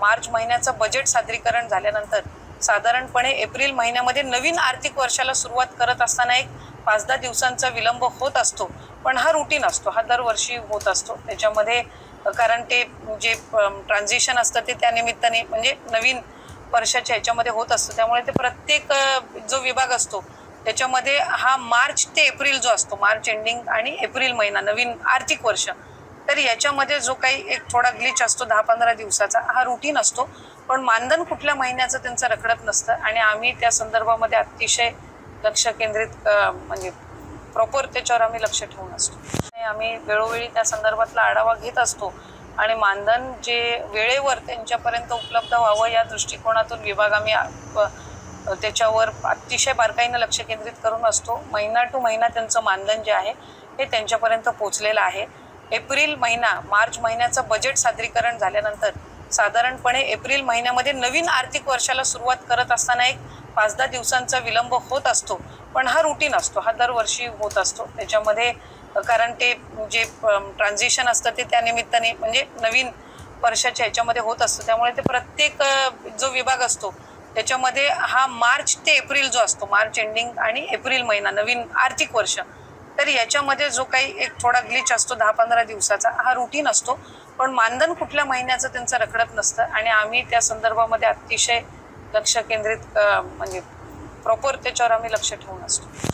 मार्च महिन्याचं बजेट सादरीकरण झाल्यानंतर साधारणपणे एप्रिल महिन्यामध्ये नवीन आर्थिक वर्षाला सुरुवात करत असताना एक 5-10 दिवसांचा विलंब होत असतो, पण हा रुटीन असतो, हा दरवर्षी होत असतो। त्याच्यामध्ये कारण ते जे ट्रान्झिशन असतं ते त्या निमित्ताने म्हणजे नवीन वर्षाच्या ह्याच्यामध्ये होत असतं, त्यामुळे ते प्रत्येक जो विभाग असतो त्याच्यामध्ये हा मार्च ते एप्रिल जो असतो, मार्च एंडिंग आणि एप्रिल महिना नवीन आर्थिक वर्ष, तर याच्यामध्ये जो काही एक थोडा ग्लिच असतो 10-15 दिवसाचा, हा रुटीन असतो। पण मानधन कुठल्या महिन्याचं त्यांचं रखडत नसतं आणि आम्ही त्या संदर्भामध्ये अतिशय लक्ष केंद्रित म्हणजे प्रॉपर त्याच्यावर आम्ही लक्ष ठेवून असतो। आम्ही वेळोवेळी त्या संदर्भातला आढावा घेत असतो आणि मानधन जे वेळेवर त्यांच्यापर्यंत उपलब्ध व्हावं या दृष्टिकोनातून विभाग आम्ही त्याच्यावर अतिशय बारकाईनं लक्ष केंद्रित करून असतो। महिना टू महिना त्यांचं मानधन जे आहे हे त्यांच्यापर्यंत पोहोचलेलं आहे। एप्रिल महिना मार्च महिन्याचं बजेट सादरीकरण झाल्यानंतर साधारणपणे एप्रिल महिन्यामध्ये नवीन आर्थिक वर्षाला सुरुवात करत असताना एक 5-10 दिवसांचा विलंब होत असतो, पण हा रुटीन असतो, हा दरवर्षी होत असतो। त्याच्यामध्ये कारण ते जे ट्रान्झिशन असतं ते त्या निमित्ताने म्हणजे नवीन वर्षाच्या ह्याच्यामध्ये होत असतं, त्यामुळे ते प्रत्येक जो विभाग असतो त्याच्यामध्ये हा मार्च ते एप्रिल जो असतो, मार्च एंडिंग आणि एप्रिल महिना नवीन आर्थिक वर्ष, तर याच्यामध्ये जो काही एक थोडा ग्लिच असतो 10-15 दिवसाचा, हा रुटीन असतो। पण मानधन कुठल्या महिन्याचं त्यांचं रखडत नसतं आणि आम्ही त्या संदर्भामध्ये अतिशय लक्ष केंद्रित म्हणजे प्रॉपर त्याच्यावर आम्ही लक्ष ठेवून असतो।